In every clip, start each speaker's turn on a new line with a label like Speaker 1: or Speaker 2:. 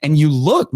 Speaker 1: And you look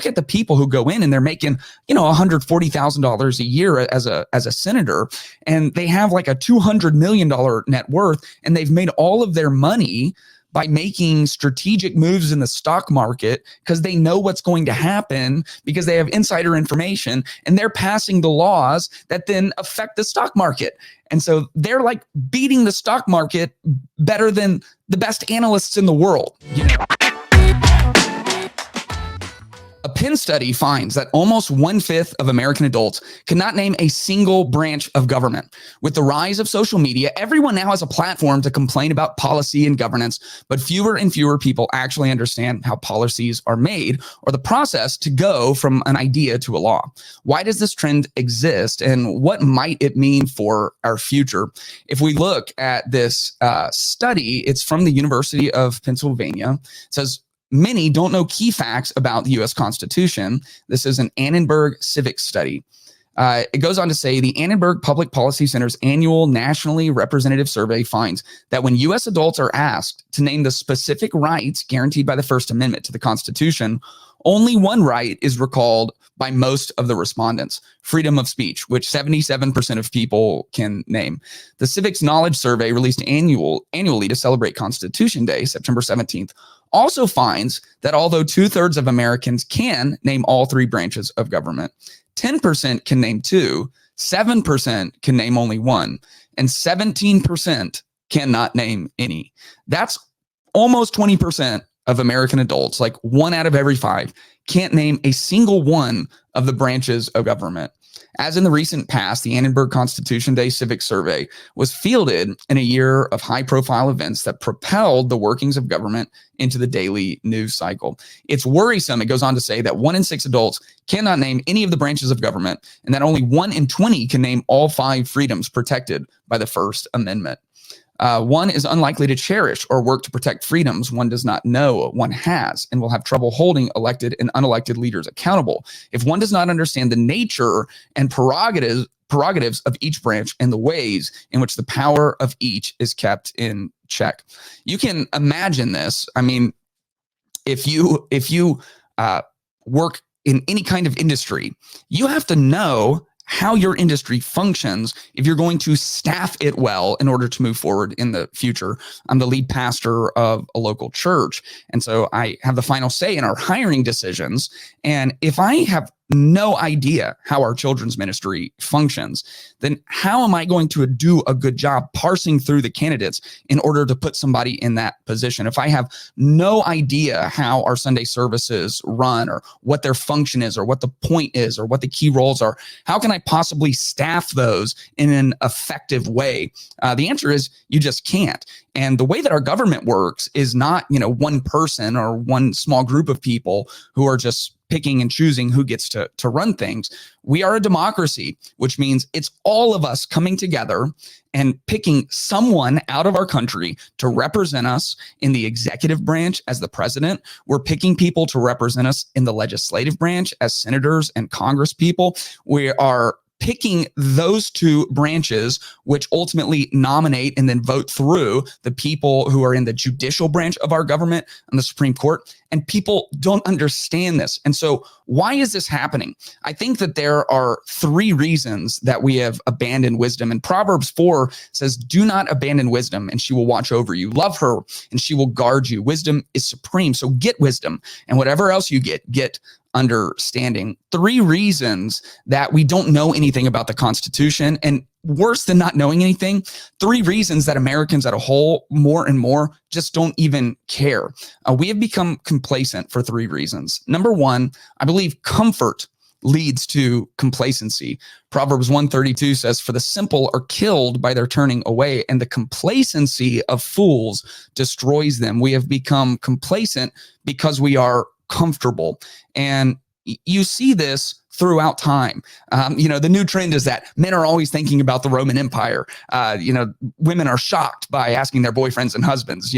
Speaker 1: at the people who go in and they're making, $140,000 a year as a senator, and they have like a $200 million net worth, and they've made all of their money by making strategic moves in the stock market because they know what's going to happen because they have insider information, and they're passing the laws that then affect the stock market. And so they're like beating the stock market better than the best analysts in the world. A Penn study finds that almost 1/5 of American adults cannot name a single branch of government. With the rise of social media, everyone now has a platform to complain about policy and governance, but fewer and fewer people actually understand how policies are made or the process to go from an idea to a law. Why does this trend exist, and what might it mean for our future? If we look at this study, it's from the University of Pennsylvania. It says, many don't know key facts about the U.S. Constitution. This is an Annenberg civics study. It goes on to say the Annenberg Public Policy Center's annual nationally representative survey finds that when U.S. adults are asked to name the specific rights guaranteed by the First Amendment to the Constitution, only one right is recalled by most of the respondents: freedom of speech, which 77% of people can name. The Civics Knowledge Survey, released annually to celebrate Constitution Day, September 17th, also finds that although 2/3 of Americans can name all three branches of government, 10% can name two, 7% can name only one, and 17% cannot name any. That's almost 20% of American adults, like 1 out of every 5, can't name a single one of the branches of government. As in the recent past, the Annenberg Constitution Day Civic Survey was fielded in a year of high-profile events that propelled the workings of government into the daily news cycle. It's worrisome, it goes on to say, that 1 in 6 adults cannot name any of the branches of government, and that only 1 in 20 can name all 5 freedoms protected by the First Amendment. One is unlikely to cherish or work to protect freedoms one does not know one has, and will have trouble holding elected and unelected leaders accountable if one does not understand the nature and prerogatives of each branch and the ways in which the power of each is kept in check. You can imagine this. I mean, if you work in any kind of industry, you have to know how your industry functions if you're going to staff it well in order to move forward in the future. I'm the lead pastor of a local church, and so I have the final say in our hiring decisions. And if I have no idea how our children's ministry functions, then how am I going to do a good job parsing through the candidates in order to put somebody in that position? If I have no idea how our Sunday services run, or what their function is, or what the point is, or what the key roles are, how can I possibly staff those in an effective way? The answer is you just can't. And the way that our government works is not, one person or one small group of people who are just picking and choosing who gets to run things. We are a democracy, which means it's all of us coming together and picking someone out of our country to represent us in the executive branch as the president. We're picking people to represent us in the legislative branch as senators and Congress people. We are picking those two branches, which ultimately nominate and then vote through the people who are in the judicial branch of our government and the Supreme Court. And people don't understand this. And so why is this happening? I think that there are 3 reasons that we have abandoned wisdom. And Proverbs 4 says, do not abandon wisdom, and she will watch over you. Love her, and she will guard you. Wisdom is supreme. So get wisdom, and whatever else you get understanding. 3 reasons that we don't know anything about the Constitution, and worse than not knowing anything, 3 reasons that Americans as a whole, more and more, just don't even care. We have become complacent for 3 reasons. Number 1, I believe comfort leads to complacency. Proverbs 1:32 says, for the simple are killed by their turning away, and the complacency of fools destroys them. We have become complacent because we are comfortable. And you see this throughout time. The new trend is that men are always thinking about the Roman Empire. Women are shocked by asking their boyfriends and husbands,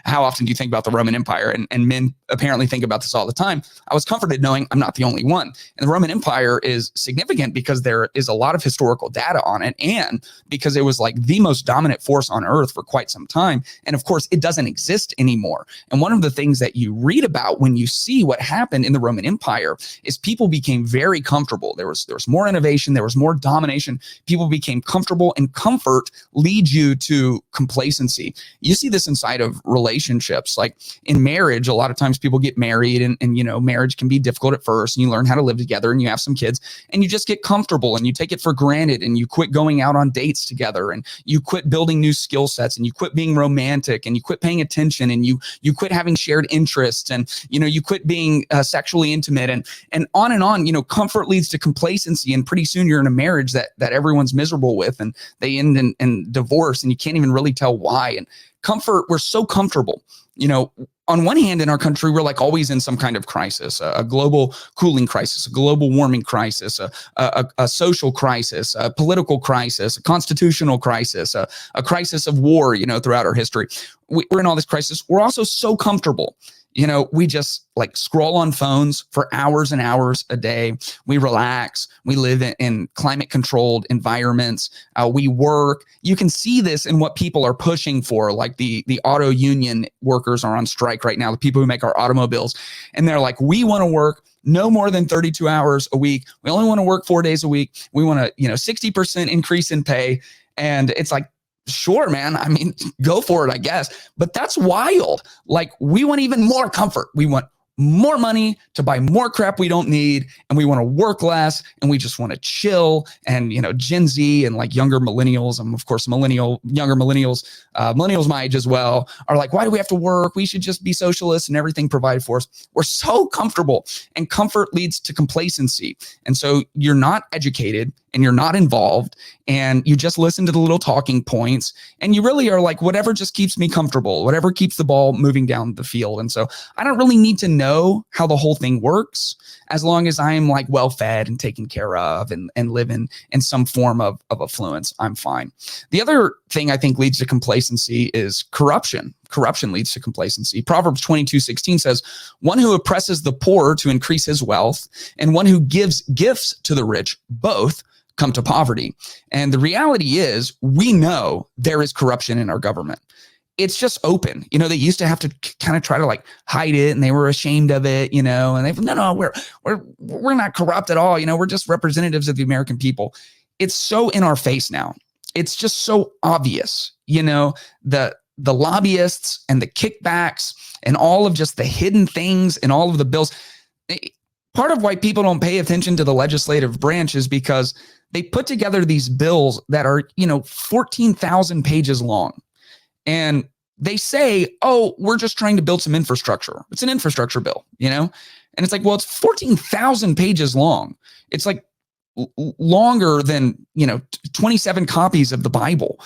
Speaker 1: how often do you think about the Roman Empire? And men apparently think about this all the time. I was comforted knowing I'm not the only one. And the Roman Empire is significant because there is a lot of historical data on it, and because it was like the most dominant force on earth for quite some time. And of course, it doesn't exist anymore. And one of the things that you read about when you see what happened in the Roman Empire is people became very comfortable. There was more innovation, there was more domination. People became comfortable, and comfort leads you to complacency. You see this inside of relationships. Like in marriage, a lot of times people get married and marriage can be difficult at first, and you learn how to live together and you have some kids and you just get comfortable and you take it for granted and you quit going out on dates together and you quit building new skill sets and you quit being romantic and you quit paying attention and you quit having shared interests and you quit being sexually intimate and on and on. Comfort leads to complacency, and pretty soon you're in a marriage that everyone's miserable with, and they end in divorce, and you can't even really tell why. And comfort, we're so comfortable. On one hand, in our country, we're like always in some kind of crisis, a global cooling crisis, a global warming crisis, a social crisis, a political crisis, a constitutional crisis, a crisis of war, throughout our history. We're in all this crisis. We're also so comfortable. We just like scroll on phones for hours and hours a day. We relax. We live in climate controlled environments. We work. You can see this in what people are pushing for. Like the auto union workers are on strike right now, the people who make our automobiles. And they're like, we want to work no more than 32 hours a week. We only want to work 4 days a week. We want a 60% increase in pay. And it's like, sure, man. I mean, go for it, I guess. But that's wild. Like, we want even more comfort. We want more money to buy more crap we don't need, and we want to work less, and we just want to chill. And Gen Z and like younger millennials, and of course younger millennials my age as well, are like, why do we have to work? We should just be socialists and everything provided for us. We're so comfortable, and comfort leads to complacency. And so you're not educated and you're not involved, and you just listen to the little talking points, and you really are like, whatever just keeps me comfortable, whatever keeps the ball moving down the field. And so I don't really need to know how the whole thing works, as long as I'm like well fed and taken care of and live in some form of affluence. I'm fine. The other thing I think leads to complacency is corruption. Corruption leads to complacency. Proverbs 22:16 says, one who oppresses the poor to increase his wealth, and one who gives gifts to the rich, both come to poverty. And the reality is, we know there is corruption in our government. It's just open. They used to have to kind of try to like hide it, and they were ashamed of it, and they've no, we're not corrupt at all. We're just representatives of the American people. It's so in our face now. It's just so obvious, the lobbyists and the kickbacks and all of just the hidden things and all of the bills. Part of why people don't pay attention to the legislative branch is because they put together these bills that are, 14,000 pages long. And they say, oh, we're just trying to build some infrastructure. It's an infrastructure bill, And it's like, well, it's 14,000 pages long. It's like longer than, 27 copies of the Bible.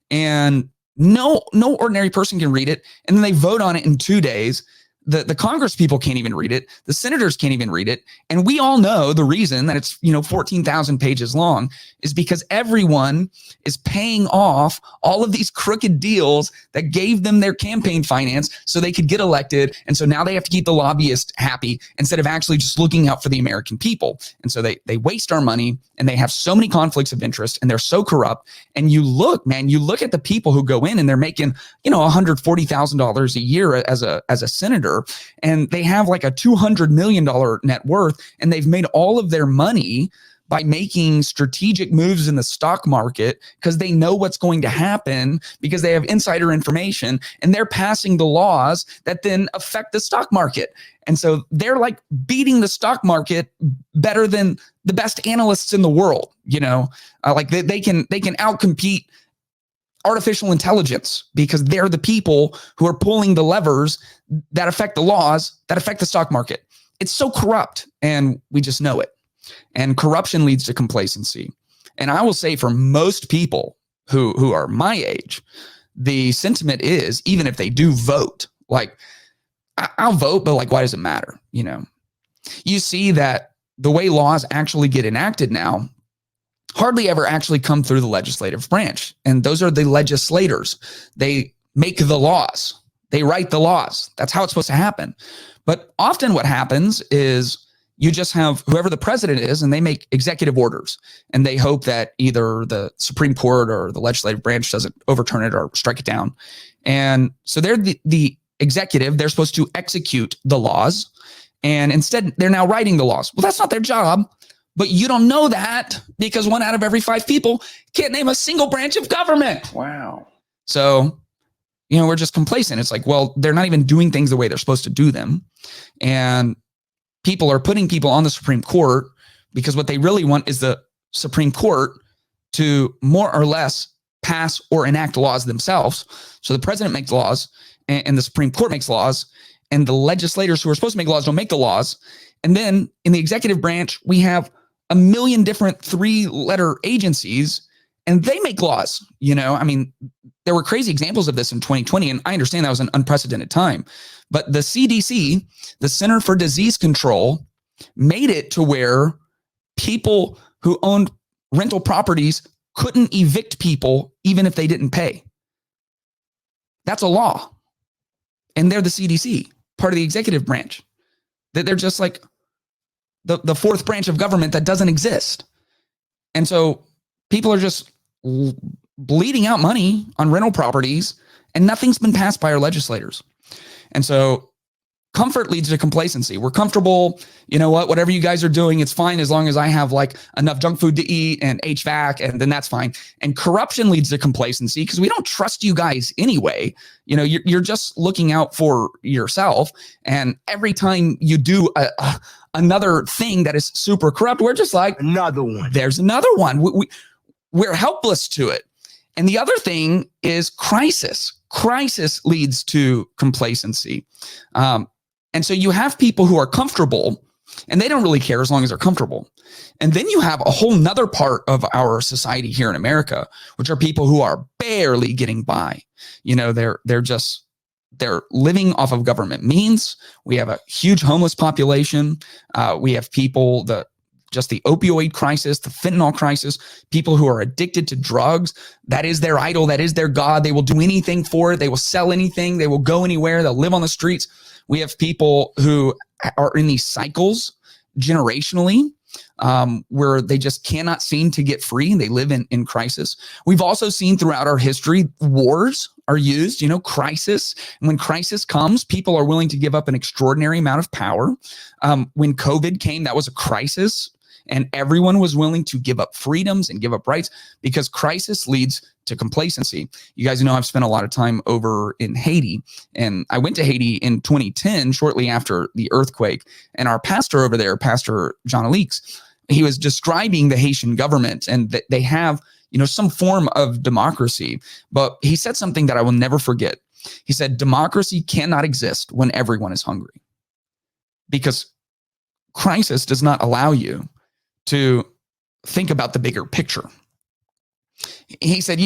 Speaker 1: And no ordinary person can read it. And then they vote on it in 2 days. The Congress people can't even read it. The senators can't even read it. And we all know the reason that it's, 14,000 pages long is because everyone is paying off all of these crooked deals that gave them their campaign finance so they could get elected. And so now they have to keep the lobbyists happy instead of actually just looking out for the American people. And so they waste our money, and they have so many conflicts of interest, and they're so corrupt. And you look at the people who go in and they're making, $140,000 a year as a senator, and they have like a $200 million net worth, and they've made all of their money by making strategic moves in the stock market because they know what's going to happen, because they have insider information, and they're passing the laws that then affect the stock market. And so they're like beating the stock market better than the best analysts in the world. Like they can outcompete artificial intelligence because they're the people who are pulling the levers that affect the laws that affect the stock market. It's so corrupt, and we just know it. And corruption leads to complacency. And I will say, for most people who are my age, the sentiment is, even if they do vote, like, I'll vote, but like, why does it matter? You see that the way laws actually get enacted now hardly ever actually come through the legislative branch. And those are the legislators. They make the laws. They write the laws. That's how it's supposed to happen. But often what happens is you just have whoever the president is, and they make executive orders, and they hope that either the Supreme Court or the legislative branch doesn't overturn it or strike it down. And so they're the executive. They're supposed to execute the laws. And instead, they're now writing the laws. Well, that's not their job. But you don't know that because 1 out of every 5 people can't name a single branch of government.
Speaker 2: Wow.
Speaker 1: So, we're just complacent. It's like, well, they're not even doing things the way they're supposed to do them. And people are putting people on the Supreme Court because what they really want is the Supreme Court to more or less pass or enact laws themselves. So the president makes laws and the Supreme Court makes laws, and the legislators who are supposed to make laws don't make the laws. And then in the executive branch, we have a million different 3-letter agencies, and they make laws. There were crazy examples of this in 2020, and I understand that was an unprecedented time. But the CDC, the Center for Disease Control, made it to where people who owned rental properties couldn't evict people even if they didn't pay. That's a law. And they're the CDC, part of the executive branch. They're just like the fourth branch of government that doesn't exist. And so people are just bleeding out money on rental properties, and nothing's been passed by our legislators. And so comfort leads to complacency. We're comfortable. You know what? Whatever you guys are doing, it's fine as long as I have like enough junk food to eat and HVAC, and then that's fine. And corruption leads to complacency because we don't trust you guys anyway. You're just looking out for yourself. And every time you do another thing that is super corrupt, we're just like,
Speaker 2: another one.
Speaker 1: There's another one. We're helpless to it. And the other thing is crisis. Crisis leads to complacency. And so you have people who are comfortable and they don't really care as long as they're comfortable. And then you have a whole nother part of our society here in America, which are people who are barely getting by. They're living off of government means. We have a huge homeless population. We have people just the opioid crisis, the fentanyl crisis, people who are addicted to drugs. That is their idol. That is their God. They will do anything for it. They will sell anything. They will go anywhere. They'll live on the streets. We have people who are in these cycles generationally, where they just cannot seem to get free. They live in crisis. We've also seen throughout our history, wars are used, crisis. And when crisis comes, people are willing to give up an extraordinary amount of power. When COVID came, that was a crisis. And everyone was willing to give up freedoms and give up rights because crisis leads to complacency. You guys know I've spent a lot of time over in Haiti, and I went to Haiti in 2010, shortly after the earthquake. And our pastor over there, Pastor John Alix, he was describing the Haitian government and that they have, some form of democracy. But he said something that I will never forget. He said, democracy cannot exist when everyone is hungry, because crisis does not allow you to think about the bigger picture. He said,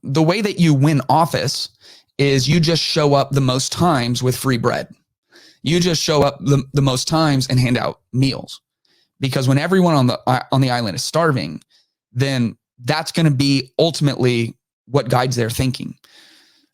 Speaker 1: the way that you win office is you just show up the most times with free bread. You just show up the most times and hand out meals. Because when everyone on the island is starving, then that's going to be ultimately what guides their thinking.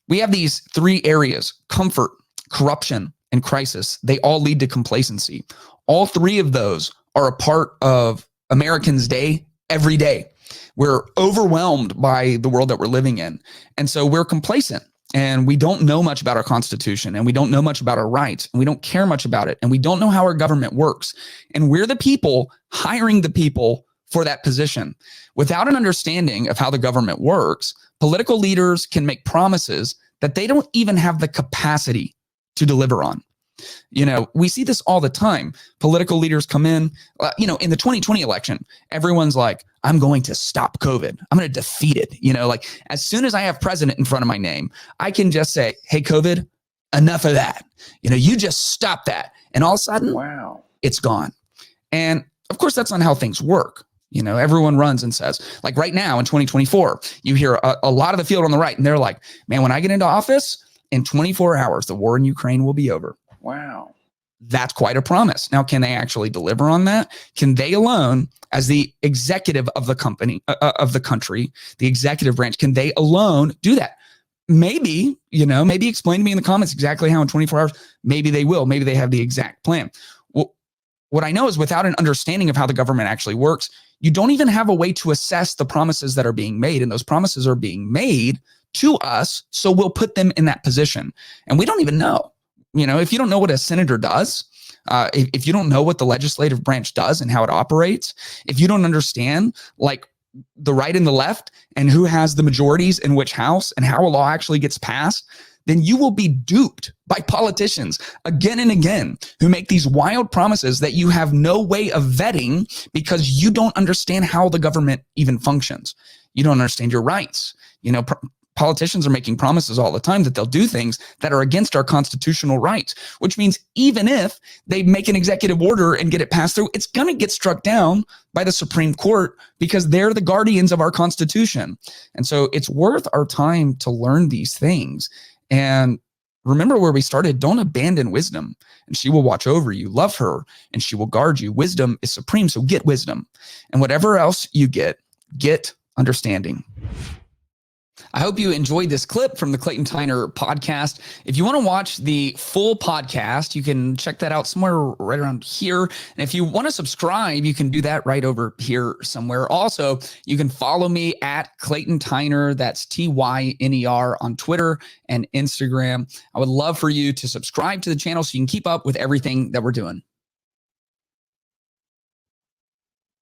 Speaker 1: We have these 3 areas: comfort, corruption, and crisis. They all lead to complacency. All 3 of those are a part of Americans' day every day. We're overwhelmed by the world that we're living in. And so we're complacent, and we don't know much about our Constitution, and we don't know much about our rights, and we don't care much about it, and we don't know how our government works. And we're the people hiring the people for that position. Without an understanding of how the government works, political leaders can make promises that they don't even have the capacity to deliver on. We see this all the time. Political leaders come in, in the 2020 election, everyone's like, I'm going to stop COVID. I'm going to defeat it. As soon as I have president in front of my name, I can just say, hey, COVID, enough of that. You just stop that. And all of a sudden,
Speaker 2: wow,
Speaker 1: it's gone. And of course, that's not how things work. Everyone runs and says, like right now in 2024, you hear a lot of the field on the right, and they're like, man, when I get into office, in 24 hours, the war in Ukraine will be over.
Speaker 2: Wow.
Speaker 1: That's quite a promise. Now, can they actually deliver on that? Can they alone, as the executive of the company, of the country, the executive branch, can they alone do that? Maybe, maybe explain to me in the comments exactly how in 24 hours, maybe they will, maybe they have the exact plan. Well, what I know is without an understanding of how the government actually works, you don't even have a way to assess the promises that are being made. And those promises are being made to us. So we'll put them in that position. And we don't even know, if you don't know what a senator does, if you don't know what the legislative branch does and how it operates, if you don't understand like the right and the left and who has the majorities in which house and how a law actually gets passed, then you will be duped by politicians again and again who make these wild promises that you have no way of vetting because you don't understand how the government even functions. You don't understand your rights. Politicians are making promises all the time that they'll do things that are against our constitutional rights, which means even if they make an executive order and get it passed through, it's going to get struck down by the Supreme Court because they're the guardians of our Constitution. And so it's worth our time to learn these things. And remember where we started, don't abandon wisdom, and she will watch over you. Love her, and she will guard you. Wisdom is supreme, so get wisdom. And whatever else you get understanding. I hope you enjoyed this clip from the Clayton Tyner podcast. If you want to watch the full podcast, you can check that out somewhere right around here. And if you want to subscribe, you can do that right over here somewhere. Also, you can follow me at Clayton Tyner. That's Tyner on Twitter and Instagram. I would love for you to subscribe to the channel so you can keep up with everything that we're doing.